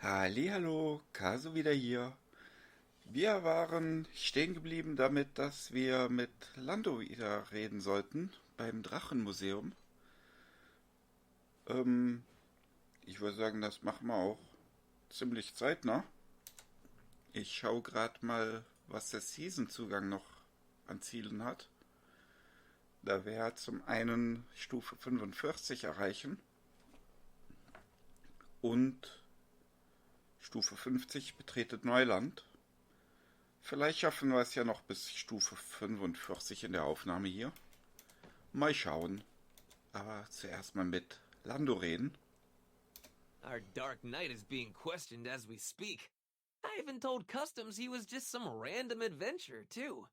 Hallihallo, Kaso wieder hier. Wir waren stehen geblieben damit, dass wir mit Lando wieder reden sollten beim Drachenmuseum. Ähm, Ich würde sagen, das machen wir auch ziemlich zeitnah. Ich schaue gerade mal, was der Season-Zugang noch an Zielen hat. Da wäre zum einen Stufe 45 erreichen und Stufe 50 betretet Neuland. Vielleicht schaffen wir es ja noch bis Stufe 45 in der Aufnahme hier. Mal schauen. Aber zuerst mal mit Lando reden. Our Dark Knight is being questioned as we speak. I even told Customs he was just some random adventurer, too.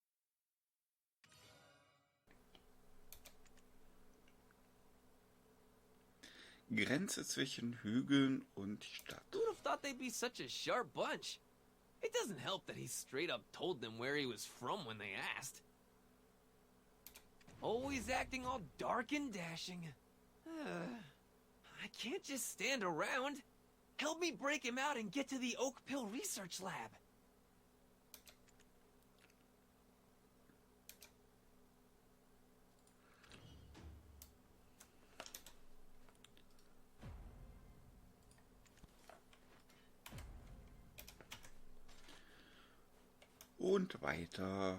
Grenze zwischen Hügeln und Stadt. Who'd have thought they'd be such a sharp bunch? It doesn't help that he straight up told them where he was from when they asked. Always acting all dark and dashing. I can't just stand around. Help me break him out and get to the Oak Pill Research Lab. Und weiter.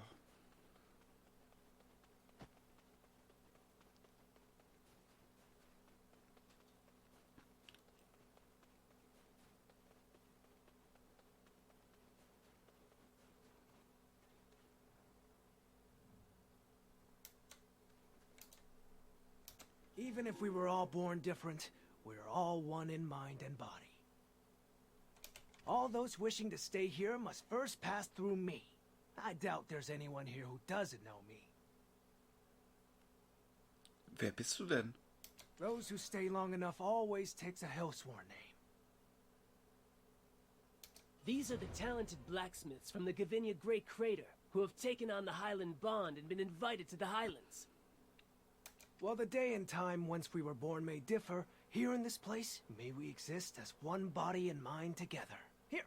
Even if we were all born different, we're all one in mind and body. All those wishing to stay here must first pass through me. I doubt there's anyone here who doesn't know me. Wer bist du denn? Those who stay long enough always takes a hellsworn name. These are the talented blacksmiths from the Gavinia Great Crater who have taken on the Highland Bond and been invited to the Highlands. While the day and time whence we were born may differ, here in this place, may we exist as one body and mind together. Here,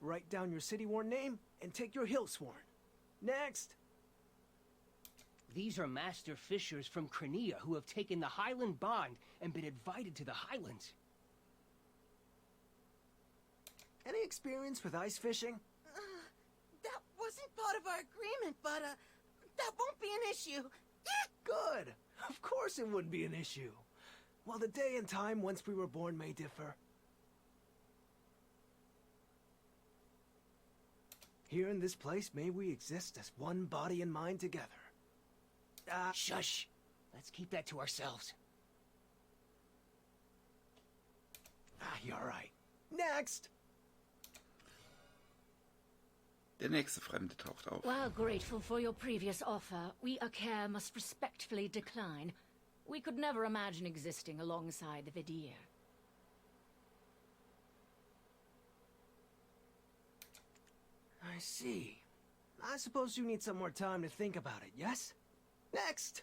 write down your city-worn name and take your hill-sworn. Next! These are master fishers from Crenea who have taken the Highland Bond and been invited to the Highlands. Any experience with ice fishing? That wasn't part of our agreement, but, that won't be an issue. Good! Of course it wouldn't be an issue. While the day and time whence we were born may differ. Here in this place may we exist as one body and mind together. Shush! Let's keep that to ourselves. You're right. Next! Der nächste Fremde taucht auf. While grateful for your previous offer, we Aker must respectfully decline. We could never imagine existing alongside the Vidir. I see. I suppose you need some more time to think about it, yes? Next!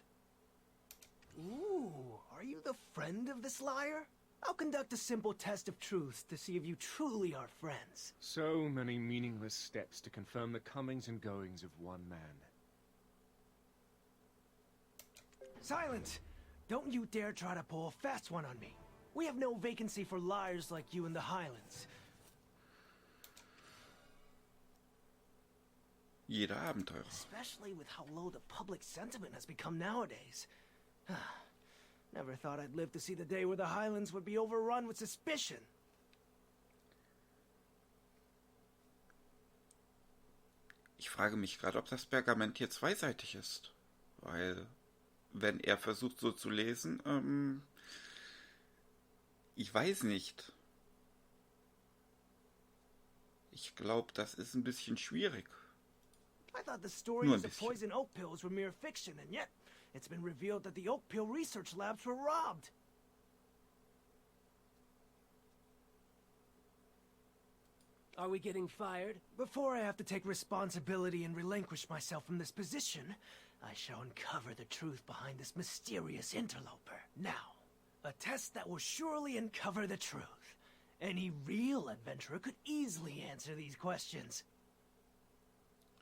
Ooh, are you the friend of this liar? I'll conduct a simple test of truth to see if you truly are friends. So many meaningless steps to confirm the comings and goings of one man. Silence! Don't you dare try to pull a fast one on me. We have no vacancy for liars like you in the Highlands. Jeder Abenteurer. Especially with how low the public sentiment has become nowadays. Never thought I'd live to see the day where the Highlands would be overrun with suspicion. Ich frage mich gerade, ob das Pergament hier zweiseitig ist. Weil, wenn er versucht so zu lesen, ich weiß nicht. Ich glaube, das ist ein bisschen schwierig. I thought the stories of poison oak pills were mere fiction, and yet it's been revealed that the oak pill research labs were robbed. Are we getting fired? Before I have to take responsibility and relinquish myself from this position, I shall uncover the truth behind this mysterious interloper. Now, a test that will surely uncover the truth. Any real adventurer could easily answer these questions.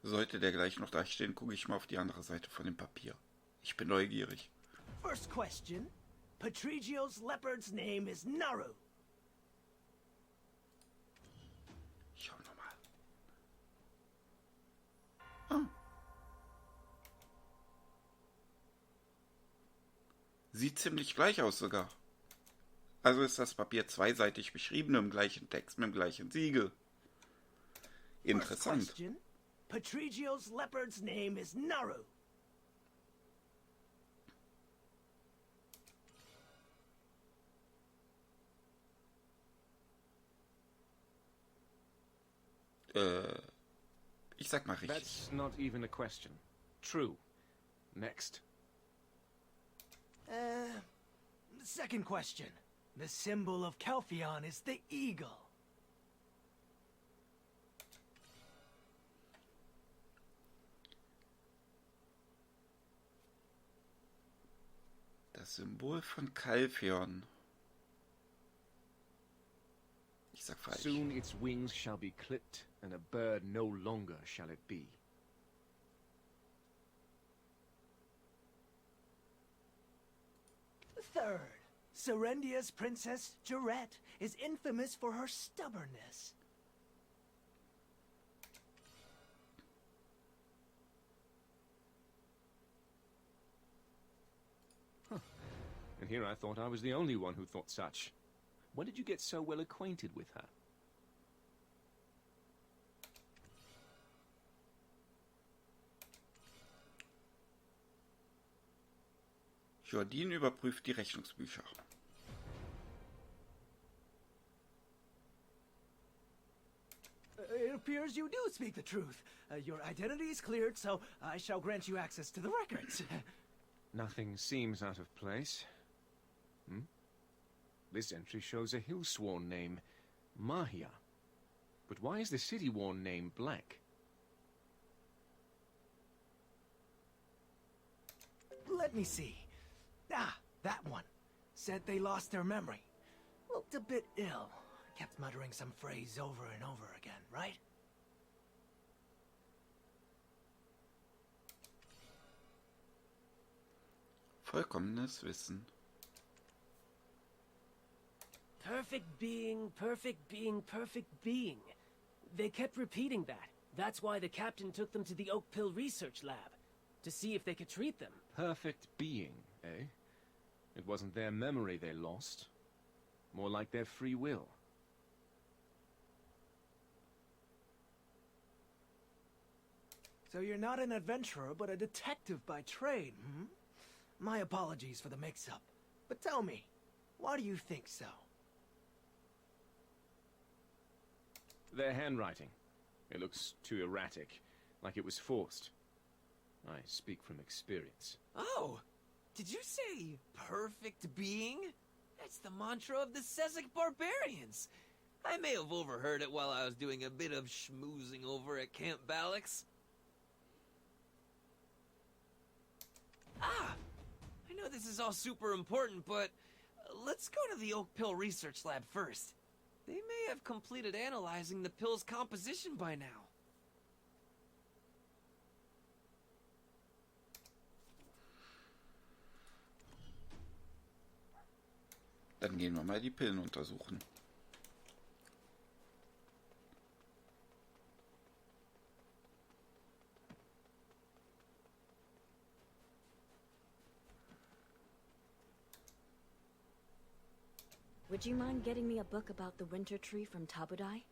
Sollte der gleich noch da stehen, gucke ich mal auf die andere Seite von dem Papier. Ich bin neugierig. First question. Patrigio's leopard's name is Naru. Schau nochmal. Ah. Sieht ziemlich gleich aus sogar. Also ist das Papier zweiseitig beschrieben, im gleichen Text, mit dem gleichen Siegel. Interessant. First question. Patrigio's leopard's name is Naru. Ich sag mal richtig. That's not even a question. True. Next. Second question. The symbol of Kelphion is the eagle. Das Symbol von Kalphion. Ich sag falsch. Soon its wings shall be clipped, and a bird no longer shall it be. Third. Serendia's princess, Jarette, is infamous for her stubbornness. And here I thought I was the only one who thought such. When did you get so well acquainted with her? Jordine überprüft die Rechnungsbücher. It appears you do speak the truth. Your identity is cleared, so I shall grant you access to the records. Nothing seems out of place. This entry shows a hill-sworn name, Mahia. But why is the city-worn name blank? Let me see. Ah, that one. Said they lost their memory. Looked a bit ill. Kept muttering some phrase over and over again, right? Vollkommenes Wissen. Perfect being, perfect being, perfect being. They kept repeating that. That's why the captain took them to the Oak Pill Research Lab, to see if they could treat them. Perfect being, eh? It wasn't their memory they lost. More like their free will. So you're not an adventurer, but a detective by trade, hmm? My apologies for the mix-up. But tell me, why do you think so? Their handwriting. It looks too erratic, like it was forced. I speak from experience. Oh, did you say perfect being? That's the mantra of the Sezek barbarians. I may have overheard it while I was doing a bit of schmoozing over at Camp Balix. Ah, I know this is all super important, but let's go to the Oak Pill Research Lab first. They may have completed analyzing the pill's composition by now. Dann gehen wir mal die Pillen untersuchen. Would you mind getting me a book about the winter tree from Tabudai?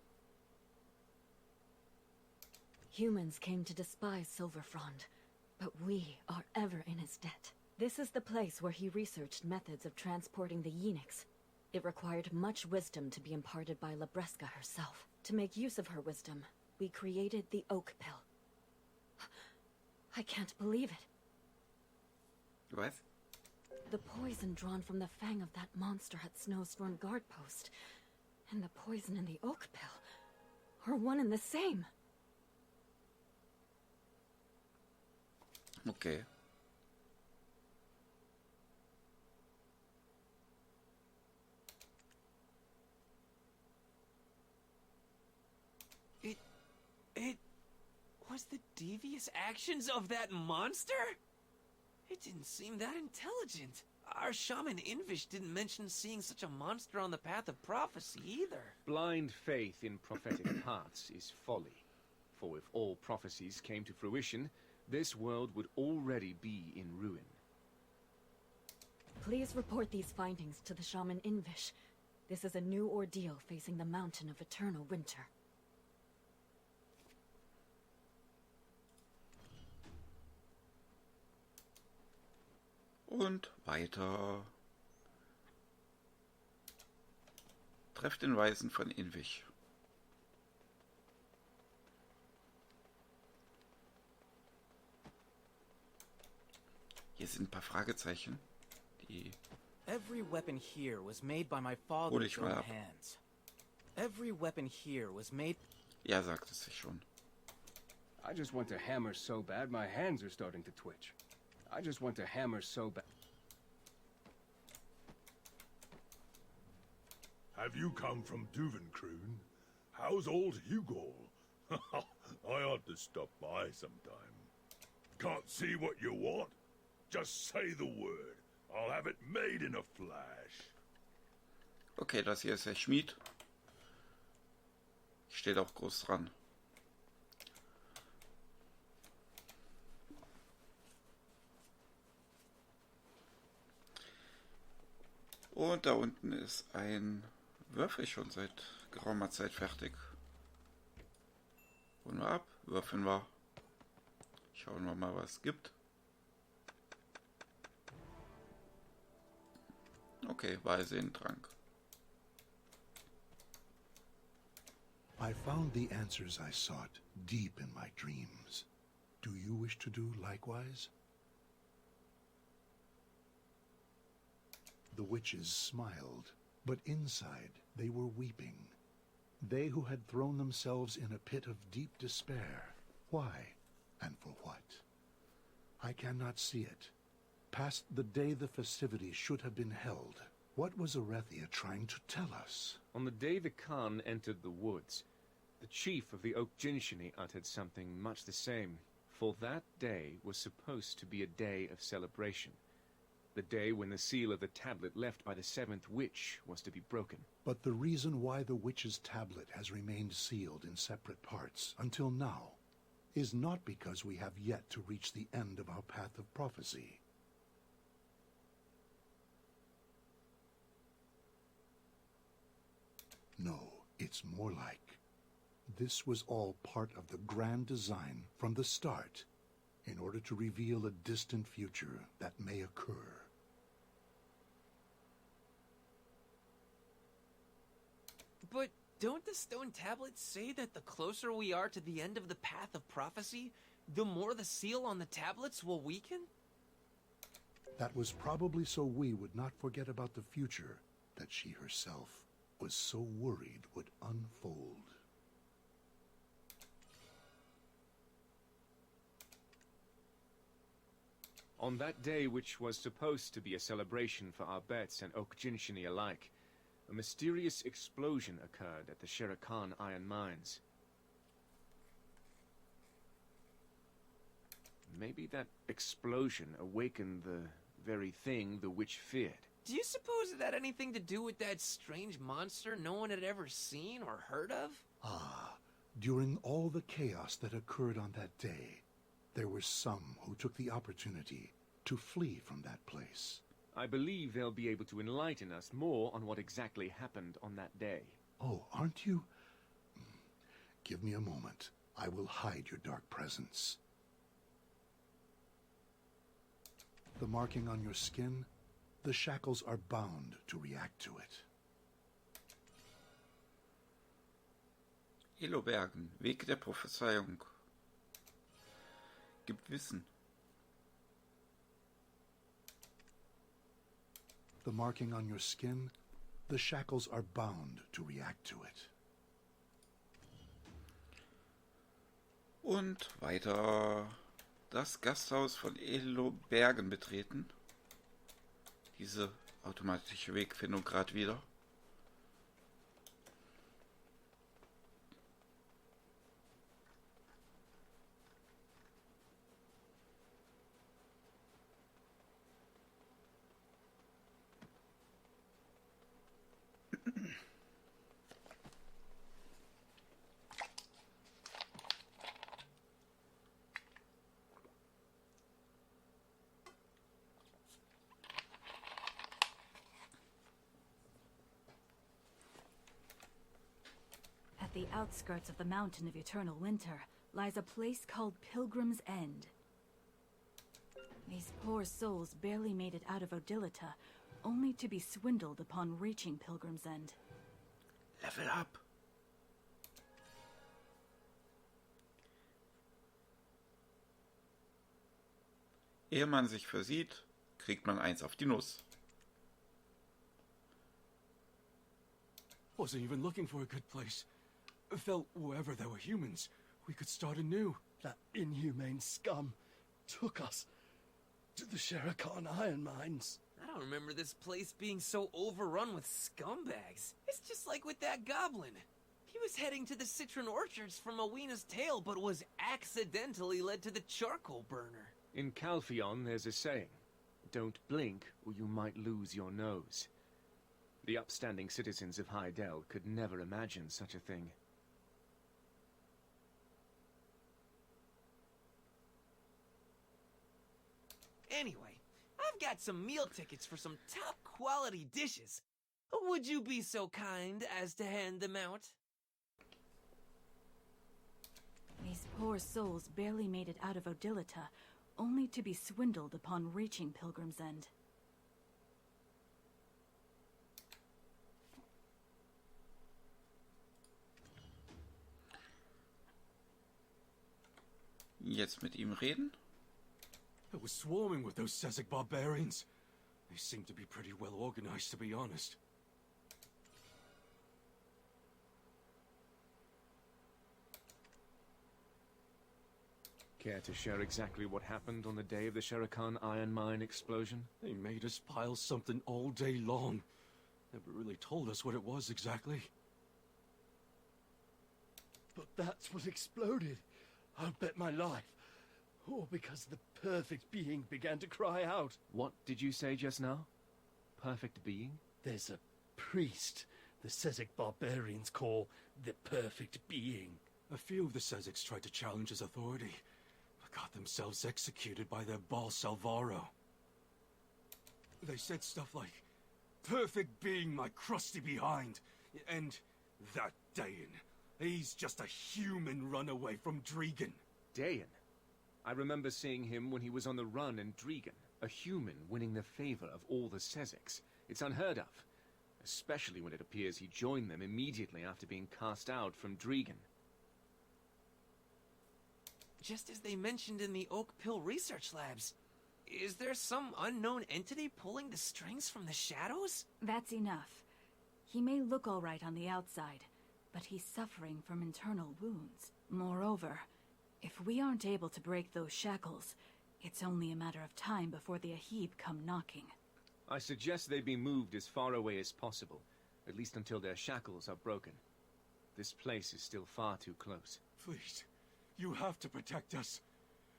Humans came to despise Silverfrond, but we are ever in his debt. This is the place where he researched methods of transporting the Yeenix. It required much wisdom to be imparted by Labreska herself. To make use of her wisdom, we created the Oak Pill. I can't believe it. Was? The poison drawn from the fang of that monster at Snowstorm Guard Post and the poison in the Oak Pill are one and the same. Okay. was the devious actions of that monster? It didn't seem that intelligent. Our shaman Invish didn't mention seeing such a monster on the path of prophecy either. Blind faith in prophetic paths is folly. For if all prophecies came to fruition, this world would already be in ruin. Please report these findings to the shaman Invish. This is a new ordeal facing the mountain of eternal winter. Und weiter. Trefft den Weisen von Invish. Hier sind ein paar Fragezeichen, die Every weapon here was made by my father's own hands. Every weapon here was made. Ja, sagt es sich schon. I just want to hammer so bad my hands are starting to twitch. I just want to hammer so bad. Have you come from Duvenkroon? How's old Hügeln? I ought to stop by sometime. Can't see what you want? Just say the word. I'll have it made in a flash. Okay, das hier ist der Schmied. Steht auch groß dran. Und da unten ist ein Würfel schon seit geraumer Zeit fertig. Holen wir ab, würfeln wir. Schauen wir mal, was es gibt. Okay, Weißsehentrank. I found the answers I sought deep in my dreams. Do you wish to do likewise? The witches smiled, but inside they were weeping. They who had thrown themselves in a pit of deep despair. Why and for what? I cannot see it. Past the day the festivity should have been held, what was Arethia trying to tell us? On the day the Khan entered the woods, the chief of the Oak Jinshini uttered something much the same. For that day was supposed to be a day of celebration. The day when the seal of the tablet left by the seventh witch was to be broken. But the reason why the witch's tablet has remained sealed in separate parts until now is not because we have yet to reach the end of our path of prophecy. No, it's more like this was all part of the grand design from the start in order to reveal a distant future that may occur. But don't the stone tablets say that the closer we are to the end of the path of prophecy, the more the seal on the tablets will weaken? That was probably so we would not forget about the future that she herself was so worried would unfold. On that day, which was supposed to be a celebration for our bets and Oak Jinshini alike, a mysterious explosion occurred at the Shere Khan iron mines. Maybe that explosion awakened the very thing the witch feared. Do you suppose it had anything to do with that strange monster no one had ever seen or heard of? Ah, during all the chaos that occurred on that day, there were some who took the opportunity to flee from that place. I believe they'll be able to enlighten us more on what exactly happened on that day. Oh, aren't you? Give me a moment. I will hide your dark presence. The marking on your skin, the shackles are bound to react to it. Elobergen, Weg der Prophezeiung. Gibt Wissen. The marking on your skin, the shackles are bound to react to it. Und weiter das Gasthaus von Elobergen betreten. Diese automatische Wegfindung gerade wieder. the outskirts of the Mountain of Eternal Winter lies a place called Pilgrim's End. These poor souls barely made it out of Odilita, only to be swindled upon reaching Pilgrim's End. Level up! Ehe man sich versieht, kriegt man eins auf die Nuss. Wasn't even looking for a good place. Felt wherever there were humans, we could start anew. That inhumane scum took us to the Sherakan iron mines. I don't remember this place being so overrun with scumbags. It's just like with that goblin. He was heading to the citron orchards from Awena's tale, but was accidentally led to the charcoal burner. In Calpheon, there's a saying, don't blink or you might lose your nose. The upstanding citizens of Hydael could never imagine such a thing. Anyway, I've got some meal tickets for some top-quality dishes. Would you be so kind as to hand them out? These poor souls barely made it out of Odilita, only to be swindled upon reaching Pilgrim's End. Jetzt mit ihm reden? It was swarming with those Sezek barbarians. They seem to be pretty well organized, to be honest. Care to share exactly what happened on the day of the Sherakan iron mine explosion? They made us pile something all day long. Never really told us what it was exactly. But that's what exploded. I'll bet my life. All because the perfect being began to cry out. What did you say just now? Perfect being? There's a priest the Sezek barbarians call the perfect being. A few of the Sezeks tried to challenge his authority, but got themselves executed by their boss, Alvaro. They said stuff like, perfect being my crusty behind, and that Dayan, he's just a human runaway from Dregan. Dayan? I remember seeing him when he was on the run in Dregan, a human winning the favor of all the Sezeks. It's unheard of, especially when it appears he joined them immediately after being cast out from Dregan. Just as they mentioned in the Oak Pill research labs. Is there some unknown entity pulling the strings from the shadows? That's enough. He may look all right on the outside, but he's suffering from internal wounds. Moreover, if we aren't able to break those shackles, it's only a matter of time before the Ahib come knocking. I suggest they be moved as far away as possible, at least until their shackles are broken. This place is still far too close. Please, you have to protect us.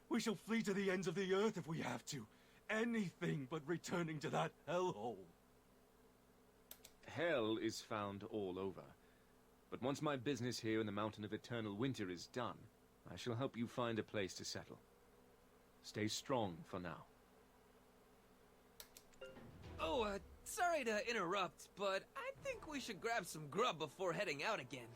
We shall flee to the ends of the earth if we have to. Anything but returning to that hellhole. Hell is found all over. But once my business here in the Mountain of Eternal Winter is done, I shall help you find a place to settle. Stay strong for now. Oh, sorry to interrupt, but I think we should grab some grub before heading out again.